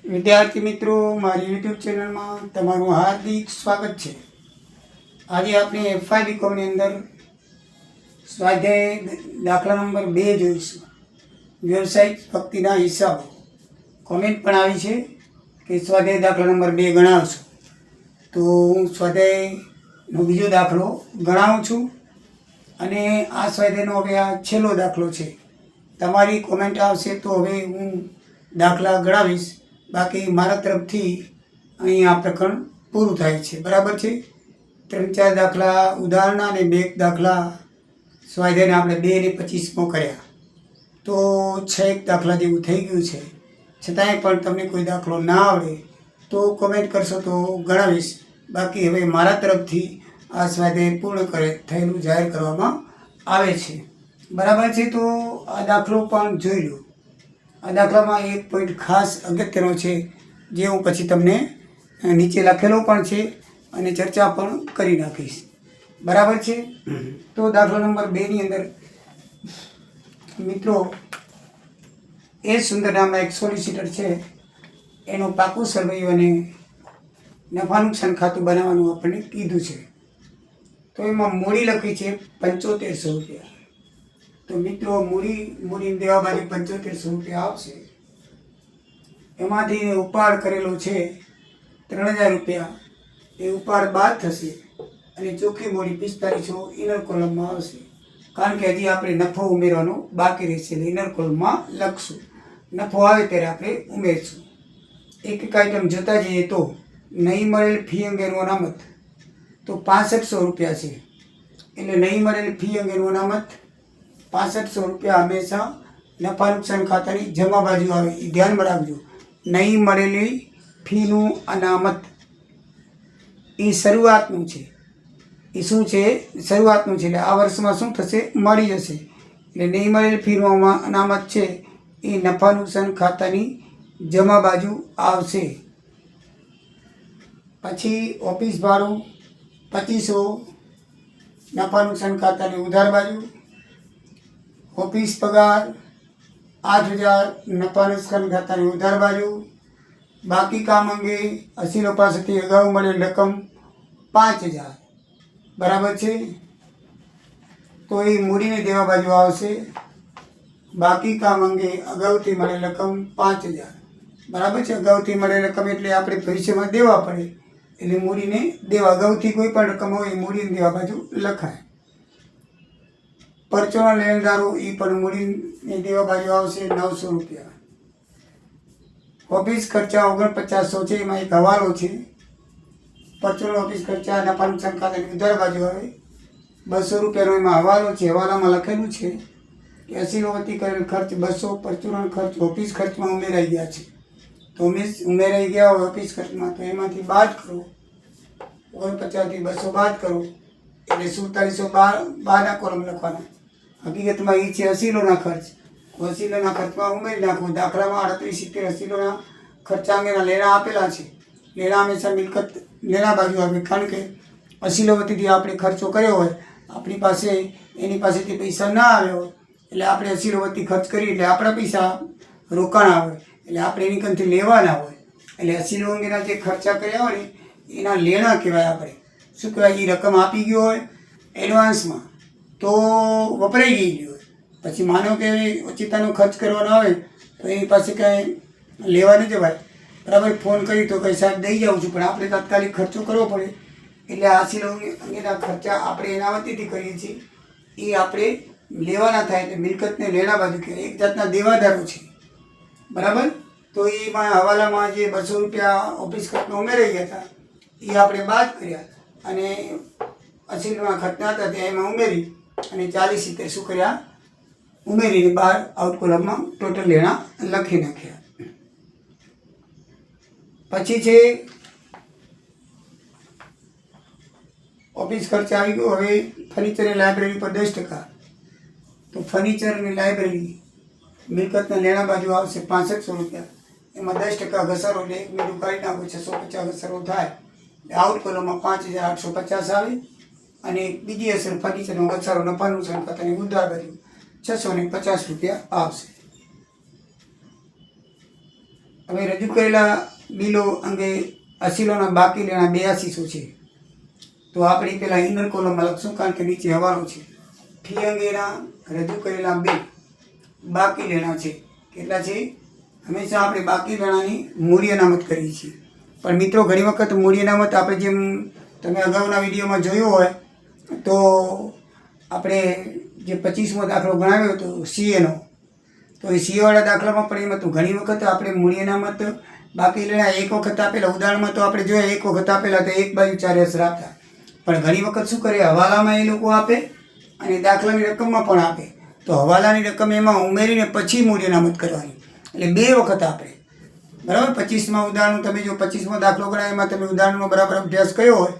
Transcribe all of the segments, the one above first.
વિદ્યાર્થી મિત્રો, મારી યુટ્યુબ ચેનલમાં તમારું હાર્દિક સ્વાગત છે। આજે આપણે એફઆઈ બીકોમની અંદર સ્વાધ્યાય દાખલા નંબર 2 જોઈશું, વ્યવસાયિક ભક્તિના હિસાબો। કોમેન્ટ પણ આવી છે કે સ્વાધ્યાય દાખલા નંબર 2 ગણાવશો, તો હું સ્વાધ્યાયનો બીજો દાખલો ગણાવું છું અને આ સ્વાધ્યાયનો હવે આ છેલ્લો દાખલો છે। તમારી કોમેન્ટ આવશે તો હવે હું દાખલા ગણાવીશ, બાકી મારા તરફથી અહીં આ પ્રકરણ પૂરું થાય છે। બરાબર છે। 3-4 દાખલા ઉદાહરણના અને 2 દાખલા સ્વાધ્યાયને આપણે 2 અને 25 કર્યા, તો 6 દાખલા જેવું થઈ ગયું છે। છતાંય પણ તમને કોઈ દાખલો ના આવડે તો કોમેન્ટ કરશો તો ગણાવીશ, બાકી હવે મારા તરફથી આ સ્વાધ્યાય પૂર્ણ થયેલું જાહેર કરવામાં આવે છે। બરાબર છે। તો આ દાખલો પણ જોઈ લો। આ દાખલામાં એક પોઈન્ટ ખાસ અગત્યનો છે, જે હું પછી તમને નીચે લખેલો પણ છે અને ચર્ચા પણ કરી નાખીશ। બરાબર છે। તો દાખલા નંબર 2ની અંદર મિત્રો, એ સુંદર નામના એક સોલિસિટર છે, એનું પાકું સરવૈયું અને નફા નુકસાન ખાતું બનાવવાનું આપણને કીધું છે। તો એમાં મૂડી લખી છે 7500 રૂપિયા। તો મિત્રો, મૂડીની દેવા બાજુ 7500 રૂપિયા આવશે। એમાંથી ઉપાડ કરેલો છે 3000 રૂપિયા, એ ઉપાડ બાદ થશે અને ચોખ્ખી મૂડી 4500 ઇનર કોલમમાં આવશે, કારણ કે હજી આપણે નફો ઉમેરવાનો બાકી રહેશે, એટલે ઇનર કોલમમાં લખશું। નફો આવે ત્યારે આપણે ઉમેરશું। એક એક આઈટમ જોતા જઈએ તો નહીં મળેલ ફી અંગેનું અનામત તો 6500 રૂપિયા છે, એટલે નહીં મળેલ ફી અંગેનું અનામત 6500 રૂપિયા હંમેશા નફા નુકસાન ખાતાની જમા બાજુ આવે, એ ધ્યાનમાં રાખજો। નહીં મળેલી ફીનું અનામત એ શરૂઆતનું છે, એ શું છે? શરૂઆતનું છે, એટલે આ વર્ષમાં શું થશે? મળી જશે। એટલે નહીં મળેલી ફીનું અનામત છે એ નફા નુકસાન ખાતાની જમા બાજુ આવશે। પછી ઓફિસ ભાડું 2500 નફા નુકસાન ખાતાની ઉધાર બાજુ। ઓફિસ પગાર 8000 નફા નુકસાન ખાતાની ઉધાર બાજુ। બાકી કામ અંગે અસીલો પાસેથી અગાઉ મળેલ રકમ 5000। બરાબર છે। તો એ મૂડીને દેવા બાજુ આવશે। બાકી કામ અંગે અગાઉથી મળેલ રકમ 5000। બરાબર છે। અગાઉથી મળેલ રકમ એટલે આપણે ભવિષ્યમાં દેવા પડે, એટલે મૂડીને દેવા, અગાઉથી કોઈ પણ રકમ હોય એ મૂડીને દેવા બાજુ લખાય। પરચોના લેણદારો એ પણ મૂડીને દેવા બાજુ આવશે 900 રૂપિયા। ઓફિસ ખર્ચા 4900 છે, એમાં એક હવાલો છે। પરચોના ઓફિસ ખર્ચા નફા નુકસાન ખાતાની ઉધાર બાજુ આવે 200 રૂપિયાનો એમાં હવાલો છે। હવાલામાં લખેલું છે કે અસીલો વતી કરેલ ખર્ચ 200 પરચુરણ ખર્ચ ઓફિસ ખર્ચમાં ઉમેરાઈ ગયા છે। તો ઉમેરાઈ ગયા હોય ઓફિસ ખર્ચમાં, તો એમાંથી બાદ કરો, 49 થી 200 બાદ કરો એટલે 4712 કોલમ લખવાના। હકીકતમાં એ છે અસીલોના ખર્ચ, અસીલોના ખર્ચમાં ઉમેરી નાખો। દાખલામાં 38-70 અસીલોના ખર્ચા અંગેના લેણા આપેલા છે। લેણા હંમેશા મિલકત લેણા બાજુ આવે, કારણ કે અસીલો વતીથી આપણે ખર્ચો કર્યો હોય, આપણી પાસે એની પાસેથી પૈસા ના આવ્યો હોય, એટલે આપણે અસીલો વતી ખર્ચ કરીએ એટલે આપણા પૈસા રોકાણા હોય, એટલે આપણે એની કંઈથી લેવાના હોય, એટલે અસીલો અંગેના જે ખર્ચા કર્યા હોય ને એના લેણા કહેવાય। આપણે શું કહેવાય? એ રકમ આપી ગયો હોય એડવાન્સમાં, તો વપરાઈ ગઈ હોય, પછી માનો કે ઓચિતાનો ખર્ચ કરવાનો આવે તો એની પાસે કાંઈ લેવા નહીં જવાય। બરાબર, ફોન કરી તો કંઈ સાહેબ દઈ જાઉં છું, પણ આપણે તાત્કાલિક ખર્ચો કરવો પડે, એટલે આ અસીલો અંગેના ખર્ચા આપણે એના વતીથી કરીએ છીએ, એ આપણે લેવાના થાય, એટલે મિલકતને લેણા બાજુ કહેવાય, એક જાતના દેવાદારો છે। બરાબર, તો એમાં હવાલામાં જે 200 રૂપિયા ઓફિસ ખર્ચમાં ઉમેરાઈ ગયા હતા એ આપણે બાદ કર્યા, અને અસીલોના ખર્ચના હતા ત્યાં એમાં ઉમેરી અને 40-70 શું કર્યા? ઉમેરીને બહાર આઉટ કોલમમાં ટોટલ લેણા લખી નાખ્યા। પછી છે ઓફિસ ખર્ચ આવી ગયો। હવે ફર્નિચર અને લાઇબ્રેરી પર 10%, તો ફર્નિચર અને લાઇબ્રેરી મિલકતના લેણા બાજુ આવશે 6500 રૂપિયા, એમાં 10% ઘસારો એટલે એક મિનિટ કાઢી નાખો, 650 ઘસારો થાય, એટલે આઉટ કોલમમાં 5850 આવે। અને બીજી અસર ફર્નિચરનો ઘસારો નફા નુકસાન ખાતાની ઉધાર બાજુ 650 રૂપિયા આવશે। હવે રજૂ કરેલા બિલો અંગે અસીલોના બાકી લેણા 8200 છે. તો આપણે પહેલાં ઇનર કોલમમાં લખશું, કારણ કે નીચે હવાલો છે. ફી અંગેના રજૂ કરેલા બિલ બાકી લેણા છે. કેટલા છે? હંમેશા આપણે બાકી લેણાની મૂડી અનામત કરીએ છીએ. પણ મિત્રો ઘણી વખત મૂડી અનામત આપણે જેમ તમે અગાઉના વિડીયોમાં જોયું હોય તો આપણે જે 25મો દાખલો ગણાવ્યો હતો સીએનો, તો એ સીએવાળા દાખલામાં પણ એમ હતું ઘણી વખત આપણે મૂડી અનામત બાકી લેણા એક વખત આપેલા. ઉદાહરણમાં તો આપણે જોઈએ એક વખત આપેલા તો એક બાજુ 4 અસર આપતા. પણ ઘણી વખત શું કરે, હવાલામાં એ લોકો આપે અને દાખલાની રકમમાં પણ આપે. તો હવાલાની રકમ એમાં ઉમેરીને પછી મૂડી અનામત કરવાની, એટલે 2 વખત આપણે. બરાબર. 25માં ઉદાહરણ તમે જો 25મો દાખલો ગણાય એમાં તમે ઉદાહરણનો બરાબર અભ્યાસ કર્યો હોય,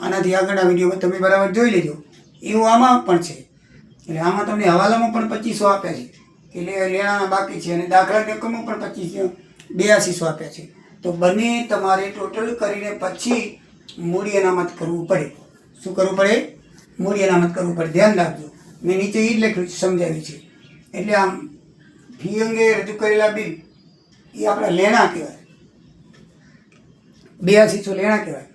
આનાથી આગળના વિડીયોમાં તમે બરાબર જોઈ લેજો. એવું આમાં પણ છે. એટલે આમાં તમને હવાલામાં પણ 2500 આપ્યા છે કે લેણાના બાકી છે, અને દાખલાની રકમમાં પણ 8200 આપ્યા છે. તો બંને તમારે ટોટલ કરીને પછી મૂડી અનામત કરવું પડે. શું કરવું પડે? મૂડી અનામત કરવું પડે. ધ્યાન રાખજો, મેં નીચે એ જ લખ્યું છે, સમજાવ્યું છે. એટલે આમ ફી અંગે રજૂ કરેલા બિલ એ આપણા લેણા કહેવાય, 8200 લેણા કહેવાય.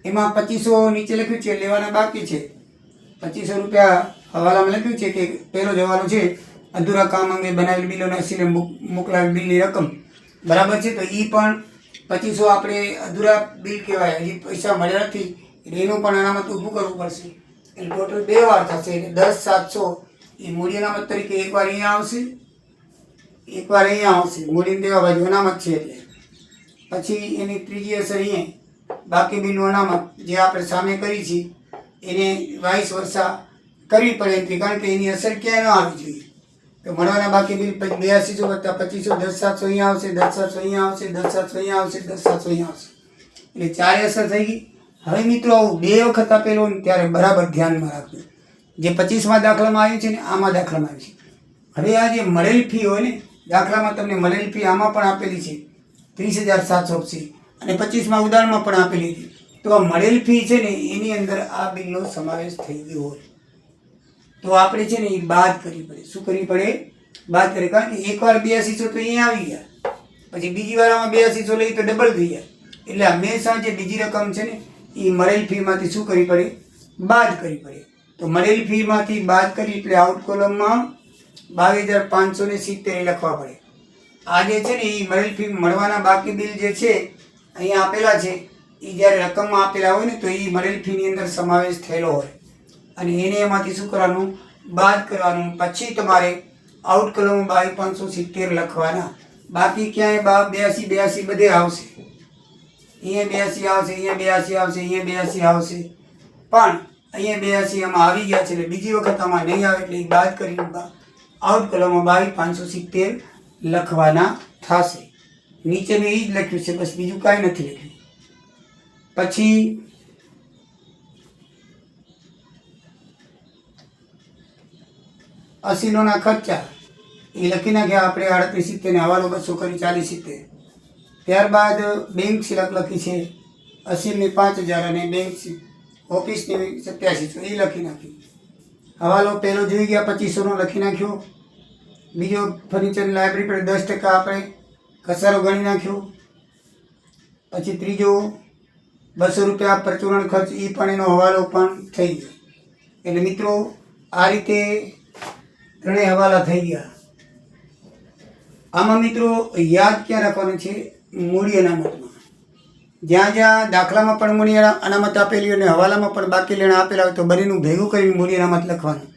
એમાં 2500 નીચે લખ્યું છે લેવાના બાકી છે. 2500 રૂપિયા હવાલામાં લખ્યું છે કે પહેલો જ હવાલો છે અધૂરા કામ અંગે બનાવેલ બિલોના અસીલે મોકલાવેલ બિલની રકમ. બરાબર છે. તો એ પણ 2500 આપણે અધૂરા બિલ કહેવાય, હજી પૈસા મળ્યા નથી એટલે એનું પણ અનામત ઊભું કરવું પડશે. એટલે ટોટલ 2 વાર થશે. એટલે 10700 એ મૂડી અનામત તરીકે એકવાર અહીંયા આવશે, એકવાર અહીંયા આવશે. મૂડીને દેવા બાજુ અનામત છે એટલે. પછી એની ત્રીજી અસર અહીંયા બાકી બિલનું અનામત જે આપણે સામે કરી છે એને વાઇસ વર્ષા કરવી પડે એન્ટ્રી, કારણ કે એની અસર ક્યાંય ન આવી જોઈએ. તો મળવાના બાકી બિલ 8200 વત્તા 2500 10700 અહીંયા આવશે, 10700 અહીંયા આવશે, 10700 અહીંયા આવશે, 10700 અહીંયા આવશે. એટલે 4 અસર થઈ ગઈ. હવે મિત્રો આવું 2 વખત આપેલો ને ત્યારે બરાબર ધ્યાનમાં રાખજો. જે 25મા દાખલામાં આવ્યું છે ને આમાં દાખલામાં આવ્યું છે. હવે આ જે મળેલ ફી હોય ને, દાખલામાં તમને મળેલ ફી આમાં પણ આપેલી છે 30,700 છે, અને 25મા ઉદાહરણમાં પણ આપેલી હતી. તો આ મળેલ ફી છે ને એની અંદર આ બિલનો સમાવેશ થઈ ગયો હોય તો આપણે છે ને એ બાદ કરવી પડે. શું કરવી પડે? બાદ કરે. કારણ કે એકવાર 8200 તો અહીંયા આવી ગયા, પછી બીજી વાર આમાં 8200 લઈ તો ડબલ થઈ ગયા. એટલે હંમેશા જે બીજી રકમ છે ને એ મળેલ ફીમાંથી શું કરવી પડે? બાદ કરવી પડે. તો મળેલ ફીમાંથી બાદ કરી એટલે આઉટ કોલમમાં 22,570 લખવા પડે. આ જે છે ને એ મળેલ ફી મળવાના બાકી બિલ જે છે અહીંયા આપેલા છે એ જ્યારે રકમમાં આપેલા હોય ને તો એ મળેલ ફીની અંદર સમાવેશ થયેલો હોય, અને એને એમાંથી શું કરવાનું? બાદ કરવાનું. પછી તમારે આઉટ કોલમ 22,570 લખવાના. બાકી ક્યાંય 82 બધે આવશે. અહીંયા 82 આવશે, અહીંયા 82 આવશે, અહીંયા 82 આવશે, પણ અહીંયા 82 આમાં આવી ગયા છે એટલે બીજી વખત આમાં નહીં આવે એટલે બાદ કરીને આઉટ કોલમમાં 22,570 લખવાના થશે. નીચે મેં એ જ લખ્યું છે, બસ બીજું કાંઈ નથી લખ્યું. પછી અસીલોના ખર્ચા એ લખી નાખ્યા આપણે 3870 ને હવાલો 200 કરી 4070. ત્યારબાદ બેંક સિલક લખી છે અસીલની 5000 અને બેંક ઓફિસની 8700 એ લખી નાખી. હવાલો પહેલો જોઈ ગયા 2500નો લખી નાખ્યો. બીજો ફર્નિચર લાઇબ્રેરી પર 10% આપણે ઘસારો ગણી નાખ્યો. પછી ત્રીજો 200 રૂપિયા પરચુરણ ખર્ચ એ પણ એનો હવાલો પણ થઈ ગયો. એટલે મિત્રો આ રીતે 3 હવાલા થઈ ગયા. આમાં મિત્રો યાદ ક્યાં રાખવાનું છે? મૂડી અનામતમાં. જ્યાં જ્યાં દાખલામાં પણ મૂડી અનામત આપેલી હોય અને હવાલામાં પણ બાકી લેણા આપેલા હોય તો બંનેનું ભેગું કરીને મૂડી અનામત લખવાનું.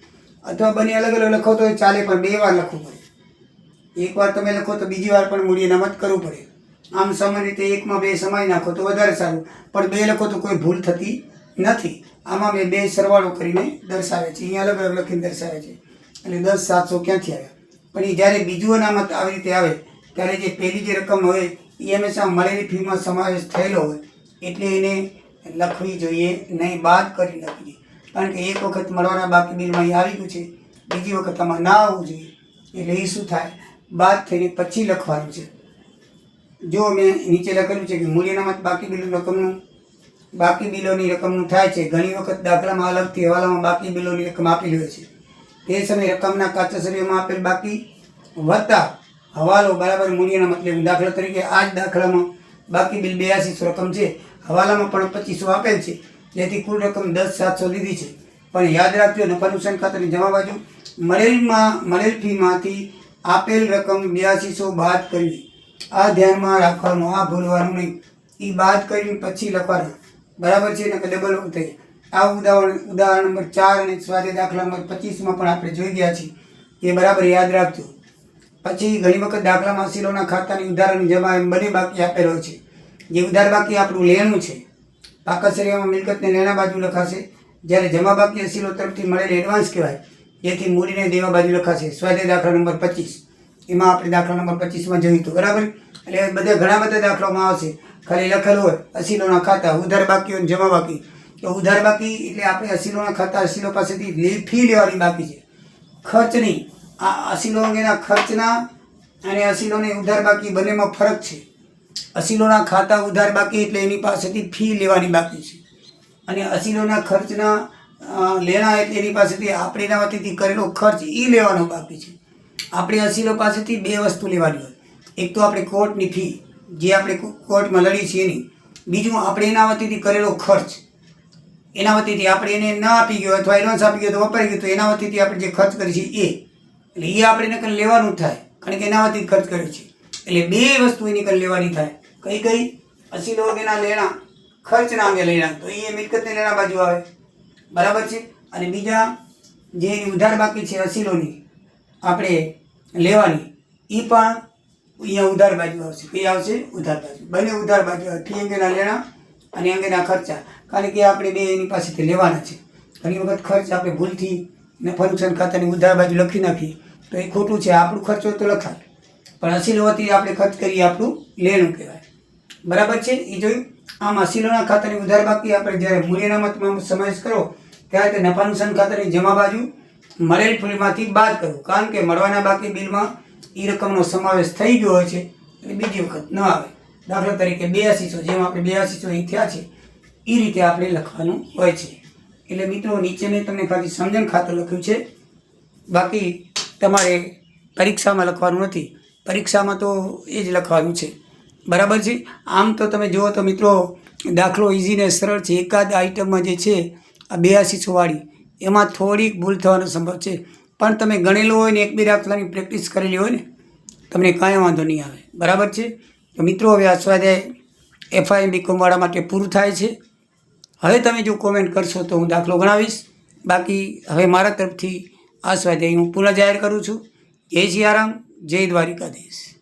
અથવા બંને અલગ અલગ લખો તો ચાલે, પણ 2 વાર લખવું પડે. એકવાર તમે લખો તો બીજી વાર પણ મૂડી અનામત કરવું પડે. આમ સામાન્ય રીતે 1માં 2 સમાઈ નાખો તો વધારે સારું, પણ 2 લખો તો કોઈ ભૂલ થતી નથી. આમાં મેં 2 સરવાળો કરીને દર્શાવે છે, અહીંયા અલગ અલગ લખીને દર્શાવે છે. એટલે 10,700 ક્યાંથી આવ્યા? પણ એ જ્યારે બીજું અનામત આવી રીતે આવે ત્યારે જે પહેલી જે રકમ હોય એ હંમેશા મળેલી ફીમાં સમાવેશ થયેલો હોય એટલે એને લખવી જોઈએ નહીં, બાદ કરી લખવી. કારણ કે એક વખત મળવાના બાકી બિલમાં એ આવી ગયું છે, બીજી વખત આમાં ના આવવું જોઈએ. એટલે એ શું થાય? બાદ થઈને પછી લખવાનું છે. જો મેં નીચે લખેલું છે કે મૂડી અનામત બાકી બિલોની રકમનું થાય છે. ઘણી વખત દાખલામાં અલગથી હવાલામાં બાકી બિલોની રકમ આપેલી હોય છે. તે સમયે રકમના કાચા સર્વેમાં આપેલ બાકી વત્તા હવાલો બરાબર મૂડીના મતલબ દાખલા તરીકે આ જ દાખલામાં બાકી બિલ 8200 રકમ છે, હવાલામાં પણ 2500 આપેલ છે, જેથી કુલ રકમ 10,700 લીધી છે. પણ યાદ રાખજો, નફા નુકસાન ખાતાની જમા બાજુ મળેલ ફીમાંથી આપેલ રકમ 8200 બાદ કરવી. આ ધ્યાનમાં રાખવાનું, આ ભૂલવાનું નહીં. એ બાદ કરીને પછી લખવાનું, બરાબર છે ને? ડબલ થઈ. આ ઉદાહરણ નંબર 4 અને સ્વાધ્યાય દાખલા નંબર 25માં પણ આપણે જોઈ ગયા છીએ. એ બરાબર યાદ રાખજો. પછી ઘણી વખત દાખલામાં અસીલોના ખાતાની ઉધારની જમા એમ બંને બાકી આપેલો છે. જે ઉધાર બાકી આપણું લેણું છે, પાકસરિયામાં મિલકતને લેણા બાજુ લખાશે, જ્યારે જમા બાકી અસીલો તરફથી મળેલ એડવાન્સ કહેવાય, જેથી મૂડીને દેવા બાજુ લખાશે. સ્વાધ્યાય દાખલા નંબર 25 એમાં આપણે દાખલા નંબર 25માં જોયું હતું, બરાબર? એટલે ઘણા બધા દાખલામાં આવશે, ખાલી લખેલું હોય અસીલોના ખાતા, ઉધાર બાકી હોય જમા બાકી. તો ઉધાર બાકી એટલે આપણે અસીલોના ખાતા, અસીલો પાસેથી ફી લેવાની બાકી છે, ખર્ચની. આ અસીલો અંગેના ખર્ચના અને અસીલોની ઉધાર બાકી બંનેમાં ફરક છે. અસીલોના ખાતા ઉધાર બાકી એટલે એની પાસેથી ફી લેવાની બાકી છે, અને અસીલોના ખર્ચના લેણા એટલે એની પાસેથી આપણે એના વતીથી કરેલો ખર્ચ એ લેવાનો બાકી છે. આપણે અસીલો પાસેથી બે વસ્તુ લેવાની હોય, એક તો આપણે કોર્ટની ફી જે આપણે કોર્ટમાં લડી છીએ એની, બીજું આપણે એના વતીથી કરેલો ખર્ચ. એના વતીથી આપણે એને ના આપી ગયો અથવા એડવાન્સ આપી ગયો તો વપરાઈ ગયો, તો એના વતીથી આપણે જે ખર્ચ કરીએ છીએ એટલે એ આપણે નકલ લેવાનું થાય, કારણ કે એના વતીથી ખર્ચ કર્યો છે. એટલે બે વસ્તુ એની નકલ લેવાની થાય. કઈ અસીલો અંગેના લેણા, ખર્ચના અંગે લેણા, તો એ મિલકતને લેણા બાજુ આવે, બરાબર છે? અને બીજા જે એની ઉધાર બાકી છે અસીલોની આપણે લેવાની, એ પણ અહીંયા ઉધાર બાજુ આવશે. કઈ આવશે? ઉધાર બાજુ. બંને ઉધાર બાજુ આવે, ફી અંગેના લેણા અને અંગેના ખર્ચા, કારણ કે આપણે બે એની પાસેથી લેવાના છે. ઘણી વખત ખર્ચ આપણે ભૂલથી નફા નુકસાન ખાતાની ઉધાર બાજુ લખી નાખીએ તો એ ખોટું છે. આપણું ખર્ચ હોય તો લખાય, પણ અસીલો વતી આપણે ખર્ચ કરીએ આપણું લેણું કહેવાય, બરાબર છે? એ જોયું. આમ અસીલોના ખાતાની ઉધાર બાકી આપણે જ્યારે મૂલ્યનામતમાં સમાવેશ કરો ત્યારે તે નફા નુકસાન ખાતાની જમા બાજુ મળેલ ફીમાંથી બાદ કરવું, કારણ કે મળવાના બાકી બિલમાં એ રકમનો સમાવેશ થઈ ગયો હોય છે, એટલે બીજી વખત ન આવે. દાખલા તરીકે 8200, જેમ આપણે 8200 અહીં થયા છે એ રીતે આપણે લખવાનું હોય છે. એટલે મિત્રો, નીચે મેં તમને ખાલી સમજણ ખાતર લખ્યું છે, બાકી તમારે પરીક્ષામાં લખવાનું નથી. પરીક્ષામાં તો એ જ લખવાનું છે, બરાબર છે? આમ તો તમે જુઓ તો મિત્રો, દાખલો ઇઝી ને સરળ છે. એકાદ આઈટમમાં જે છે આ 8200 વાળી, એમાં થોડીક ભૂલ થવાનો સંભવ છે, પણ તમે ગણેલો હોય ને એક બે દાખલાની પ્રેક્ટિસ કરેલી હોય ને, તમને કાંઈ વાંધો નહીં આવે, બરાબર છે? તો મિત્રો, હવે આ સ્વાધ્યાય FI BCom વાળા માટે પૂરું થાય છે. હવે તમે જો કોમેન્ટ કરશો તો હું દાખલો ગણાવીશ. બાકી હવે મારા તરફથી આ સ્વાધ્યાય હું પુનઃ જાહેર કરું છું. જય સિયારામ, જય દ્વારિકાધીશ.